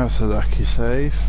That's a lucky save.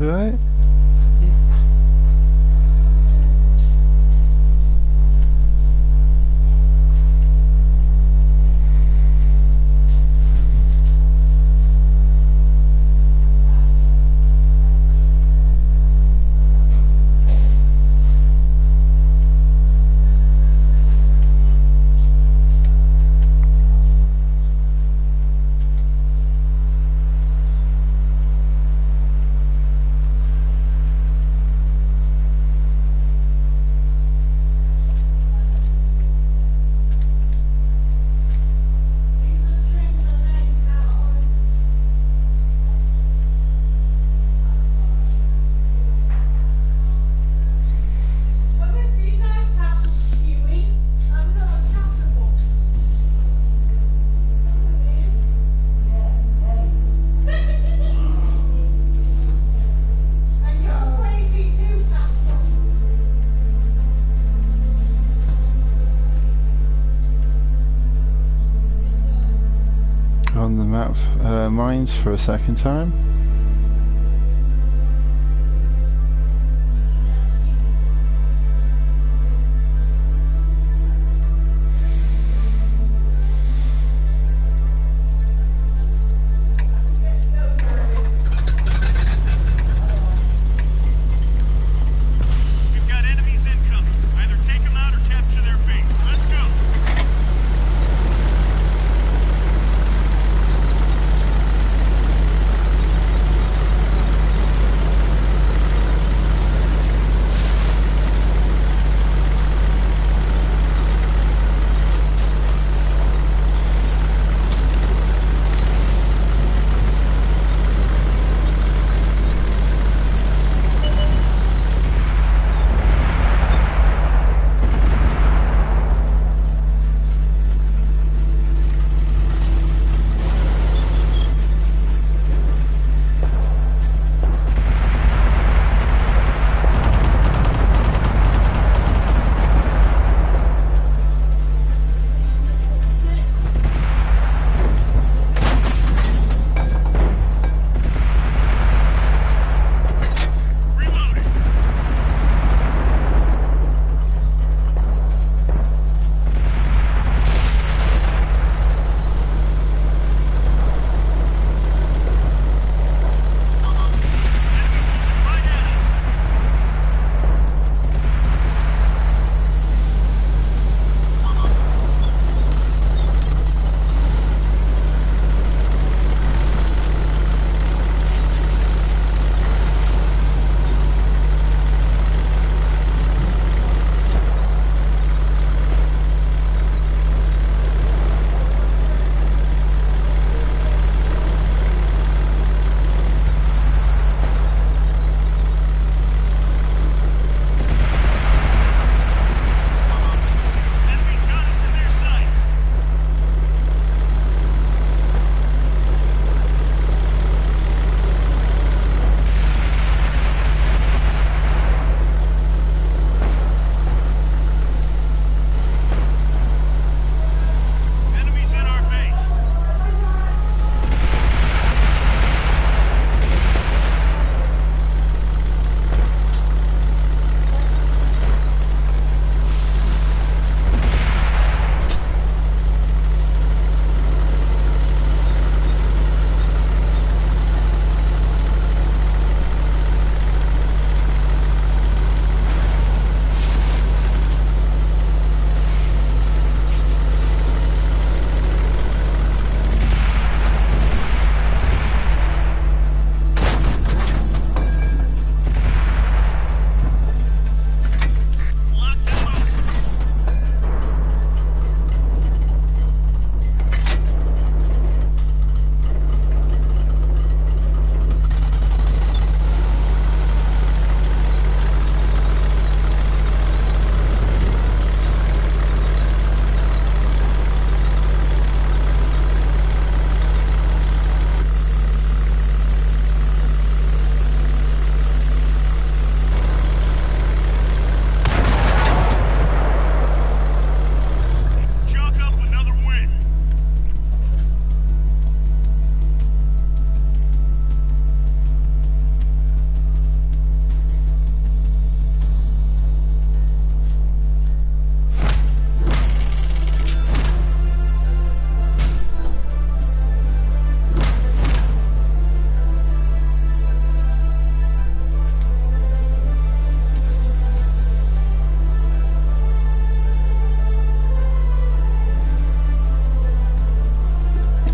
Right? have? Mines for a second time.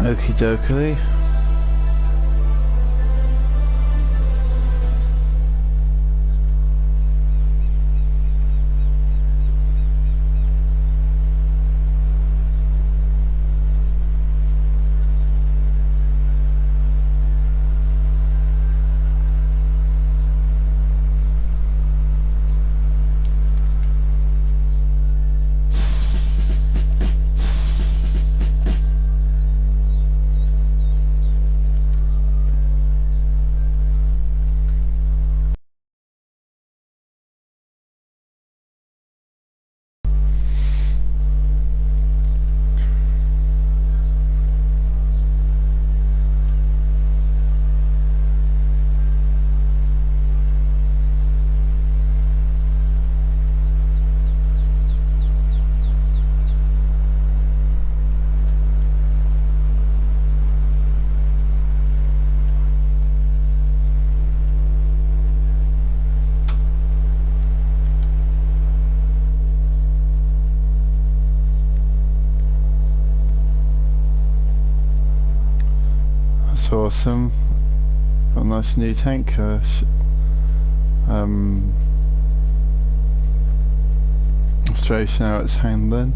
Okie dokie. awesome. Got a nice new tank. Straight now it's handling.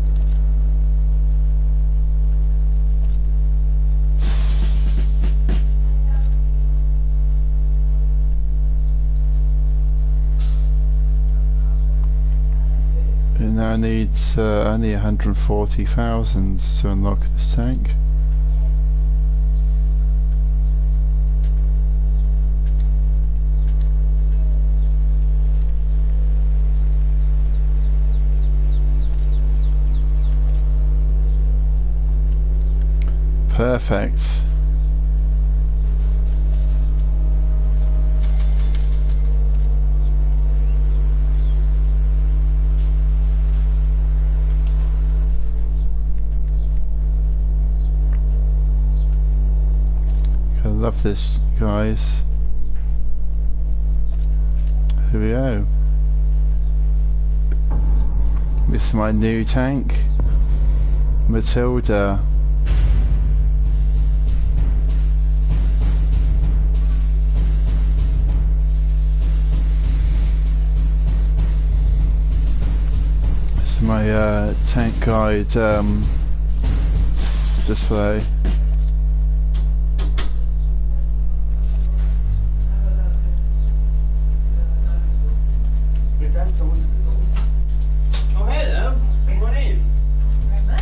It now needs only 140,000 to unlock this tank. Perfect. I love this, guys. Here we go. This is my new tank, Matilda. My tank guide display. Oh, hello. Come on in. Very much.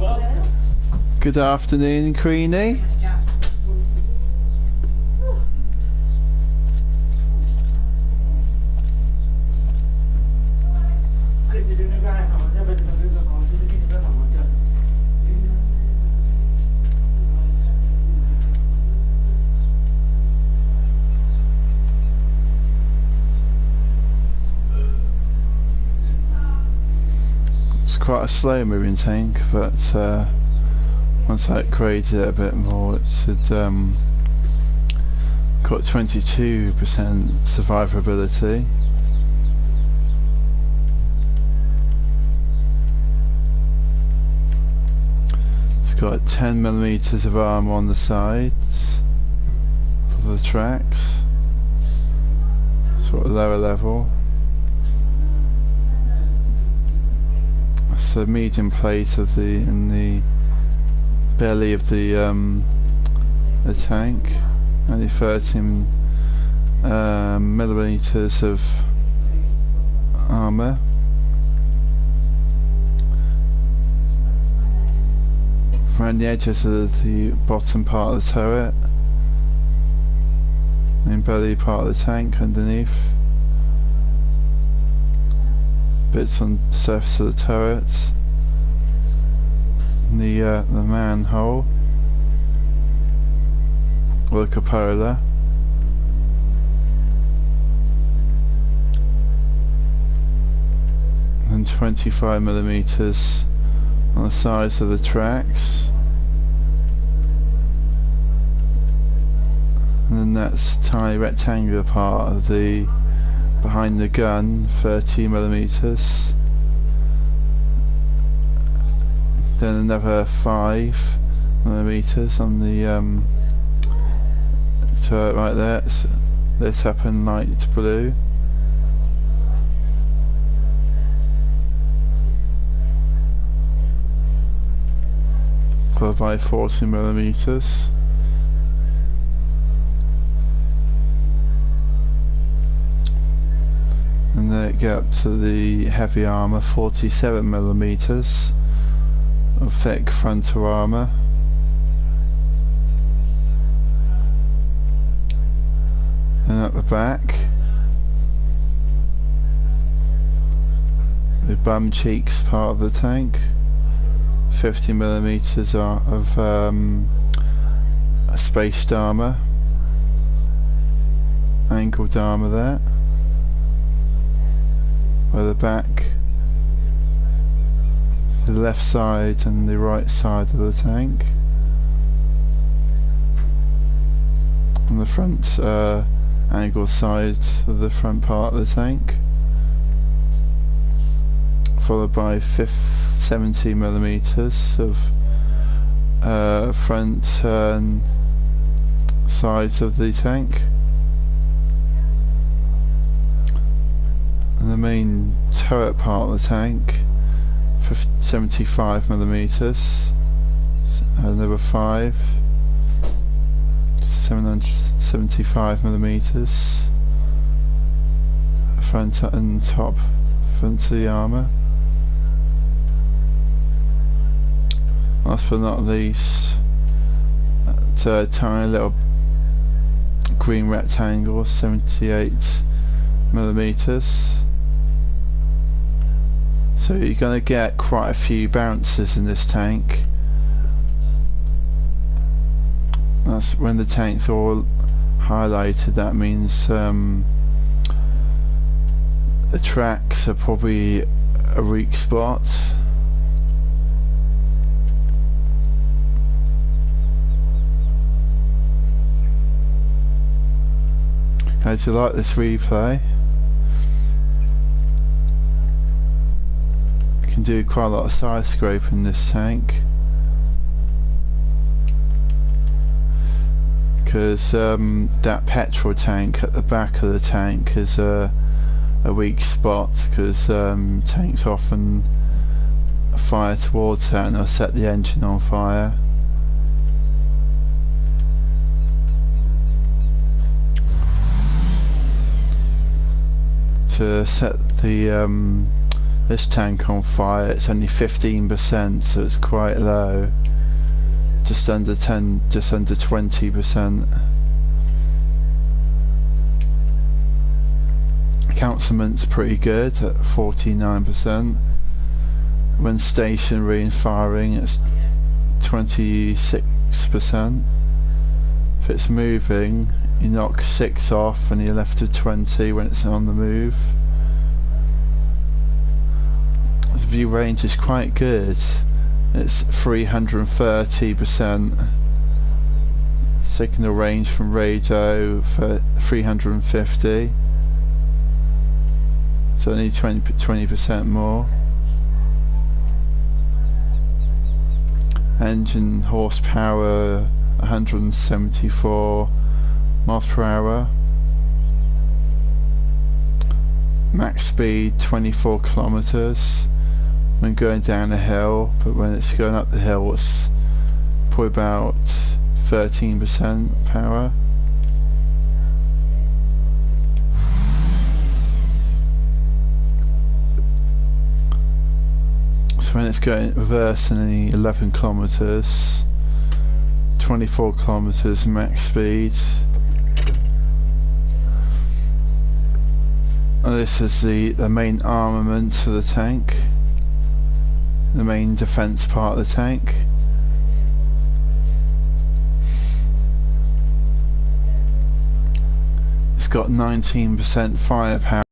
Well, Good afternoon, Queenie. It's quite a slow moving tank, but once I upgraded it a bit more, it should got 22% survivability. It's got 10mm of armor on the sides of the tracks, sort of lower level. It's a medium plate of in the belly of the tank. Only 13mm of armor. Around the edges of the bottom part of the turret, main belly part of the tank underneath. Bits on the surface of the turret, the manhole, or the cupola, and 25mm on the sides of the tracks, and then that's tiny rectangular part of the behind the gun, 30mm, then another 5mm on the turret right there. It's lit up in light blue. Followed by 40mm. And then it get up to the heavy armor, 47mm of thick frontal armor. And at the back, the bum cheeks part of the tank, 50mm of spaced armor, angled armor there. By the back, the left side and the right side of the tank, and the front angle side of the front part of the tank, followed by 70mm of front size of the tank. And the main turret part of the tank, 75 millimeters. Number 5, 775 millimeters. Front and top front of the armour. Last but not least, it's a tiny little green rectangle, 78 millimeters. So you're going to get quite a few bounces in this tank. That's when the tank's all highlighted, that means the tracks are probably a weak spot. How do you like this replay? You can do quite a lot of side scraping in this tank, because that petrol tank at the back of the tank is a weak spot, because tanks often fire towards that and they'll set the engine on fire. To set the this tank on fire, it's only 15%, so it's quite low, just under 20%. Councilment's pretty good at 49%. When stationary and firing, it's 26%. If it's moving, you knock 6 off and you're left with 20 when it's on the move. The view range is quite good. It's 330%. Signal range from radio for 350. So only 20% more. Engine horsepower 174 miles per hour. Max speed 24 kilometers when going down a hill, but when it's going up the hill it's probably about 13% power. So when it's going reverse in 11 kilometers, 24 kilometers max speed. And this is the main armament of the tank, the main defense part of the tank. It's got 19% firepower.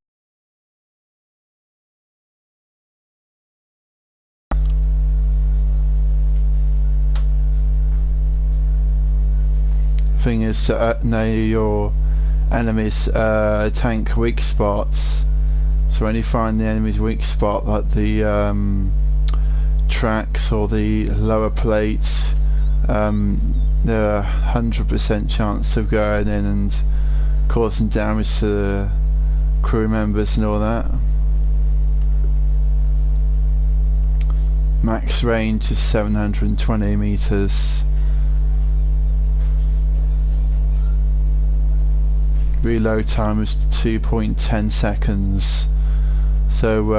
Thing is to know your enemy's tank weak spots. So when you find the enemy's weak spot, like the tracks or the lower plates, there are 100% chance of going in and causing damage to the crew members and all that. Max range is 720 meters. Reload time is 2.10 seconds, so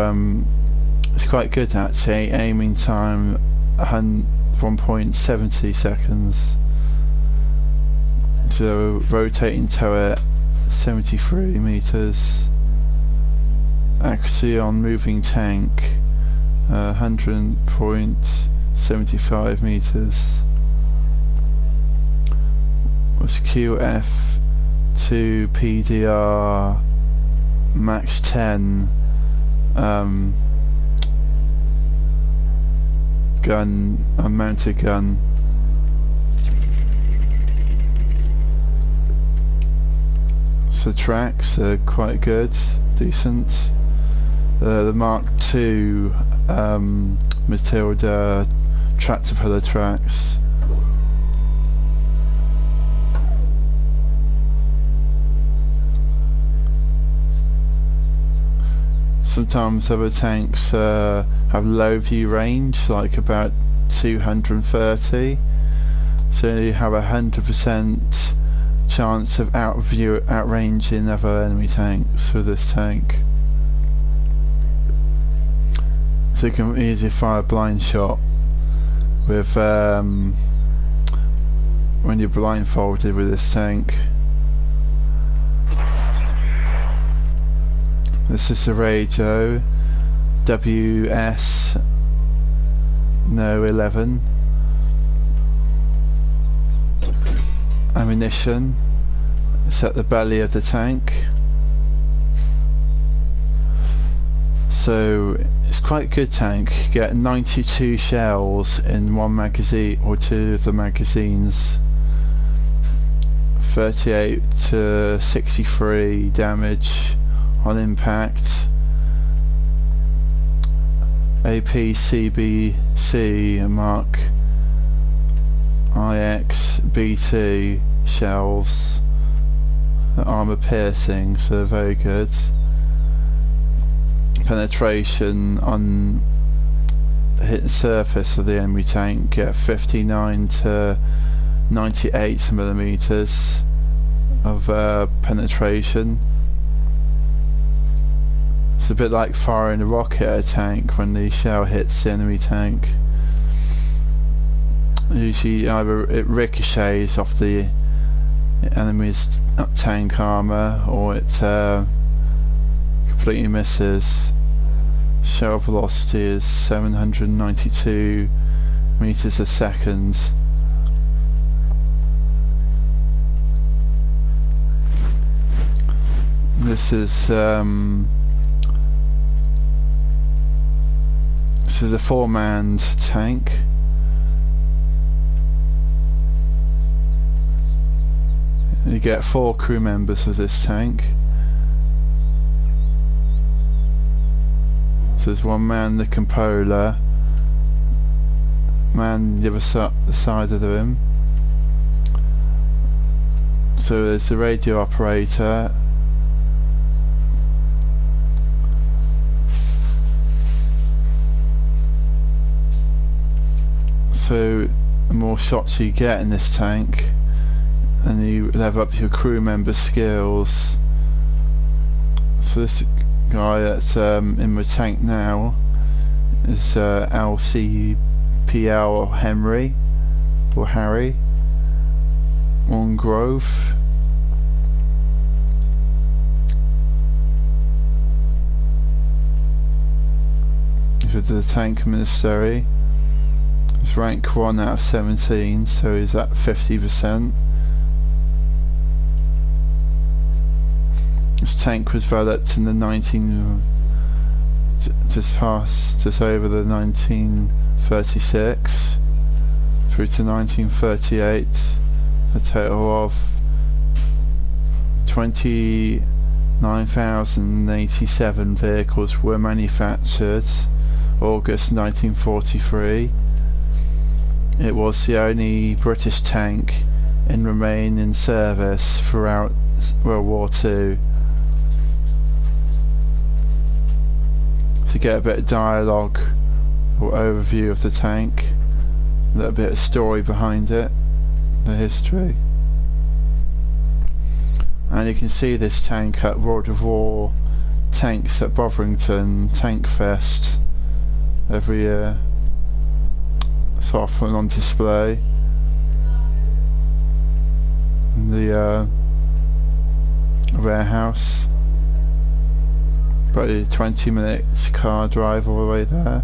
it's quite good actually. Aiming time 1.70 seconds. So rotating turret 73 meters. Accuracy on moving tank 100.75 meters. Was QF to PDR max 10 gun, unmounted gun. So tracks are quite good, decent. The Mark II Matilda tractor pillar tracks. Sometimes other tanks have low view range, like about 230, so you have 100% chance of outranging other enemy tanks with this tank. So you can easily fire a blind shot with when you're blindfolded with this tank. This is the radio, WS no 11. Ammunition, it's at the belly of the tank. So it's quite a good tank. You get 92 shells in one magazine or two of the magazines. 38 to 63 damage on impact. APCBC Mark IX BT shells, armor piercing, so they're very good. Penetration on hit the surface of the enemy tank, get 59 to 98 millimeters of penetration. It's a bit like firing a rocket at a tank when the shell hits the enemy tank. Usually either it ricochets off the enemy's tank armor, or it completely misses. Shell velocity is 792 meters a second. This is a 4-manned tank. You get 4 crew members with this tank. So there's one man, the compoler, man the other side of him. So there's the radio operator. So the more shots you get in this tank, and you level up your crew member skills. So this guy that's in the tank now is LCPL Henry or Harry on Grove. He's the tank ministry. He's rank 1 out of 17, so he's at 50%. This tank was developed in the just over the 1936 through to 1938. A total of 29,087 vehicles were manufactured. August 1943. It was the only British tank in remain in service throughout World War II. To get a bit of dialogue or overview of the tank, a little bit of story behind it, the history. And you can see this tank at World of War Tanks at Botherington Tank Fest every year. It's often on display in the warehouse. About a 20-minute car drive all the way there.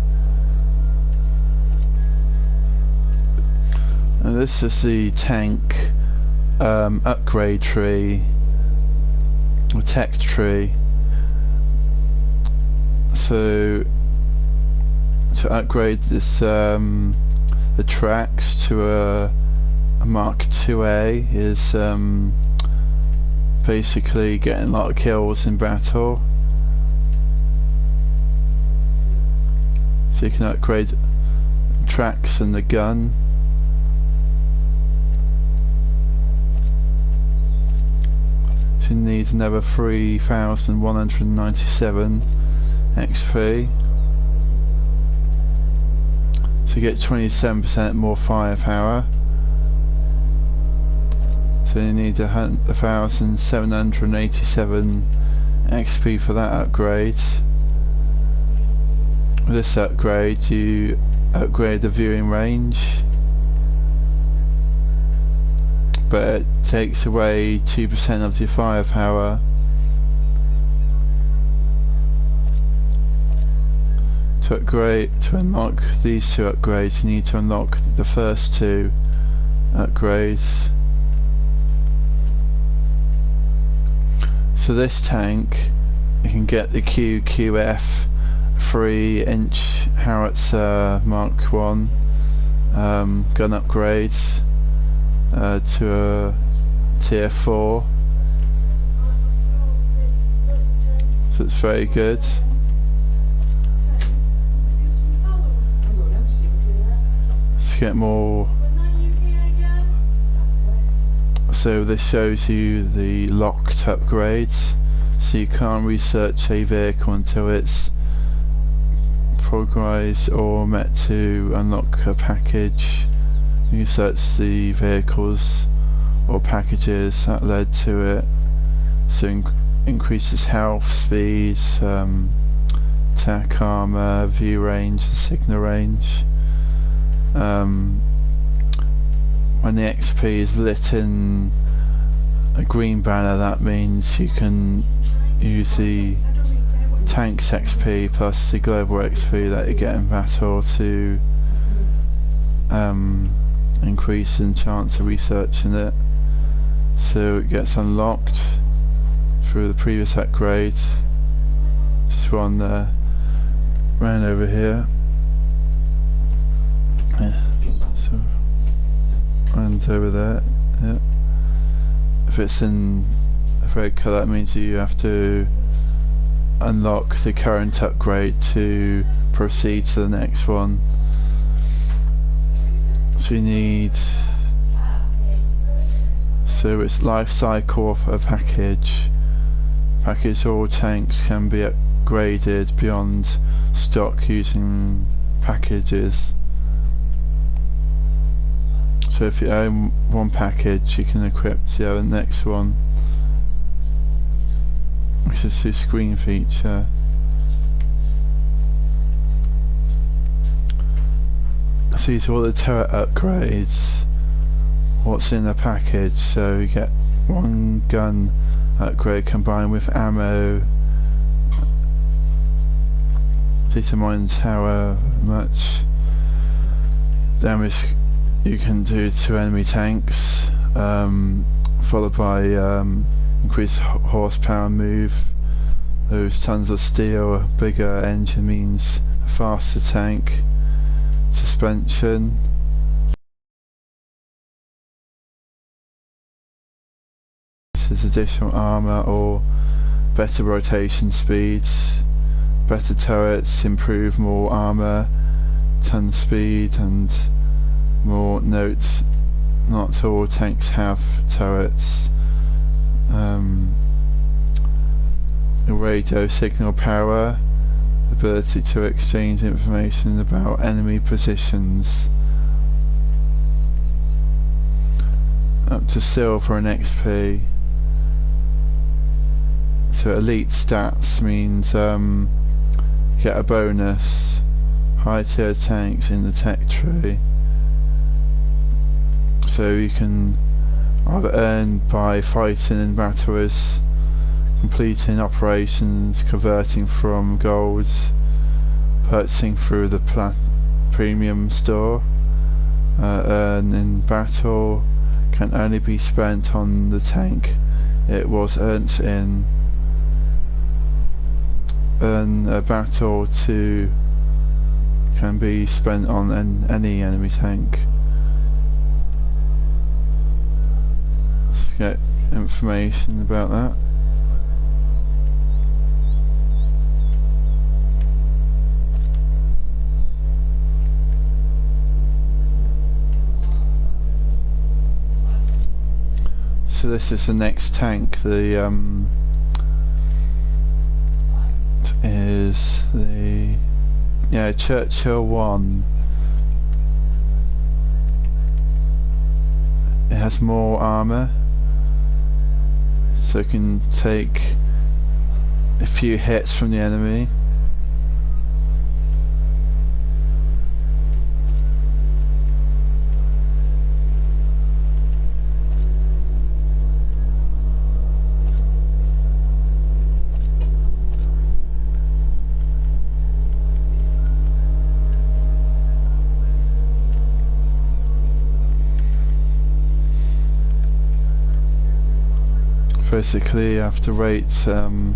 And this is the tank upgrade tree, or tech tree. So to upgrade this the tracks to a Mark 2A is basically getting a lot of kills in battle. So you can upgrade tracks and the gun. So you need another 3,197 XP. So you get 27% more firepower. So you need 1,787 XP for that upgrade. With this upgrade you upgrade the viewing range, but it takes away 2% of your firepower. To unlock these two upgrades, you need to unlock the first two upgrades. So this tank, you can get the QQF 3-inch howitzer Mark 1 gun upgrade to a tier 4. So it's very good. To get more. So this shows you the locked upgrades. So you can't research a vehicle until it's progressed or met to unlock a package. You search the vehicles or packages that led to it. So increases health, speed, attack armor, view range, signal range. When the XP is lit in a green banner, that means you can use the tank's XP plus the global XP that you get in battle to increase in chance of researching it. So it gets unlocked through the previous upgrade. Just one ran over here. Yeah. So and over there. Yeah. If it's in a red colour, that means you have to unlock the current upgrade to proceed to the next one. So you need, so it's life cycle of a package. All tanks can be upgraded beyond stock using packages. So if you own one package, you can equip the next one. Which is the screen feature. So these are all the turret upgrades, what's in the package. So you get one gun upgrade combined with ammo. Determines how much damage you can do to enemy tanks, followed by increased horsepower move. Those tons of steel, a bigger engine means a faster tank. Suspension. This is additional armor or better rotation speeds. Better turrets improve more armor, ton speed, and more note. Not all tanks have turrets. Radio signal power, ability to exchange information about enemy positions. Up to silver and XP. So elite stats means get a bonus. High tier tanks in the tech tree. So you can either earn by fighting in battles, completing operations, converting from golds, purchasing through the premium store. Earn in battle can only be spent on the tank it was earned in. Earn a battle to can be spent on any enemy tank. Let's get information about that. So this is the next tank, the is the Churchill 1. It has more armour, so it can take a few hits from the enemy. Basically, you have to wait to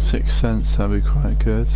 $0.06, that'd be quite good.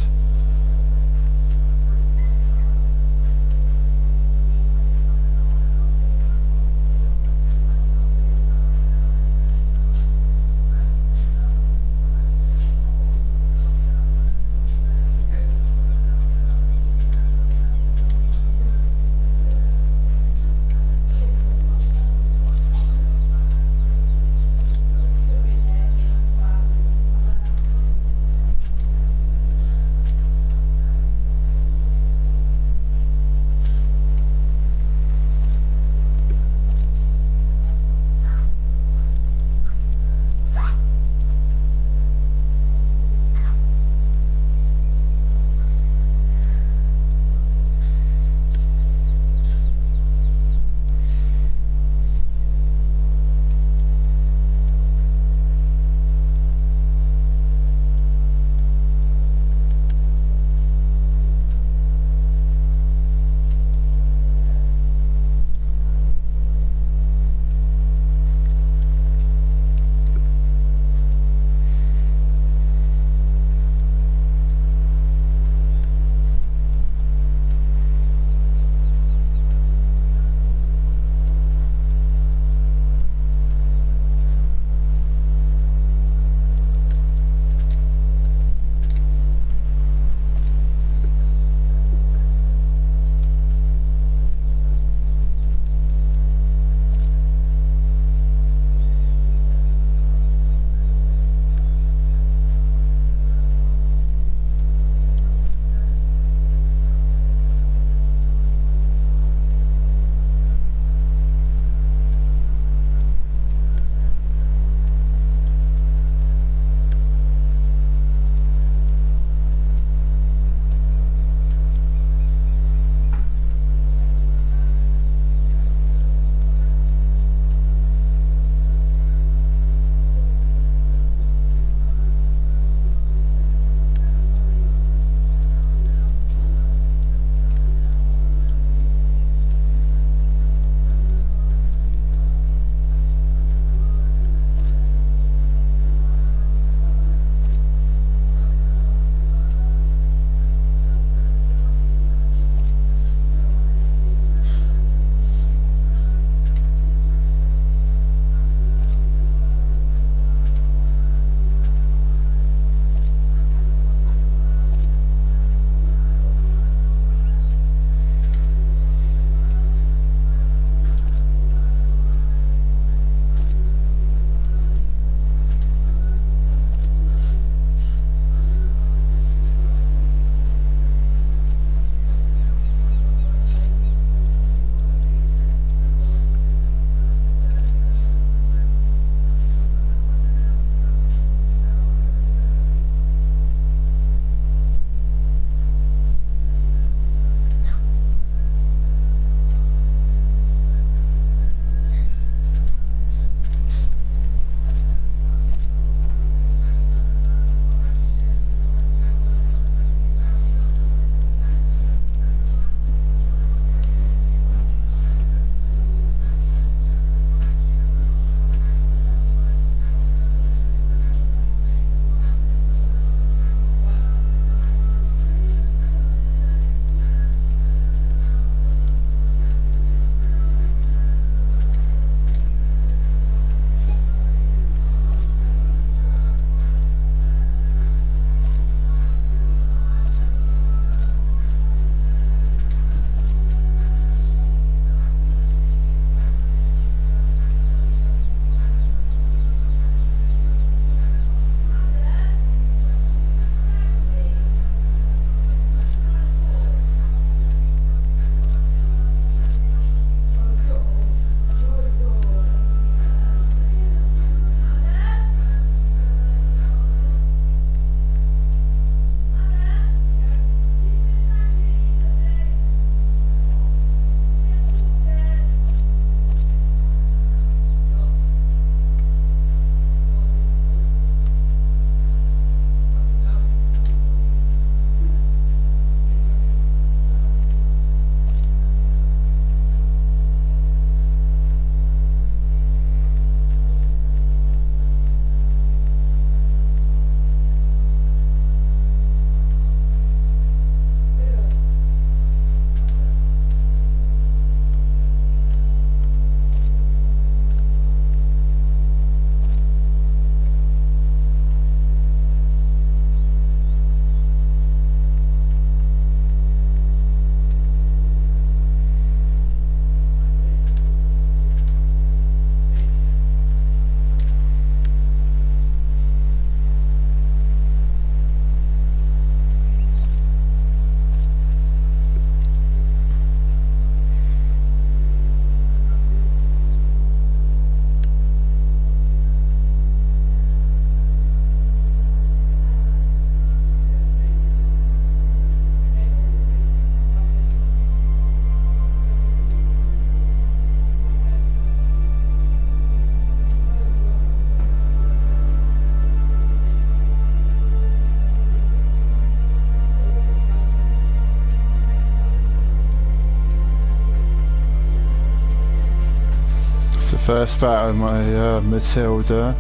first battle with my Matilda.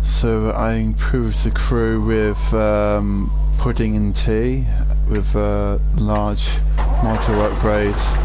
So I improved the crew with pudding and tea with a large model upgrade.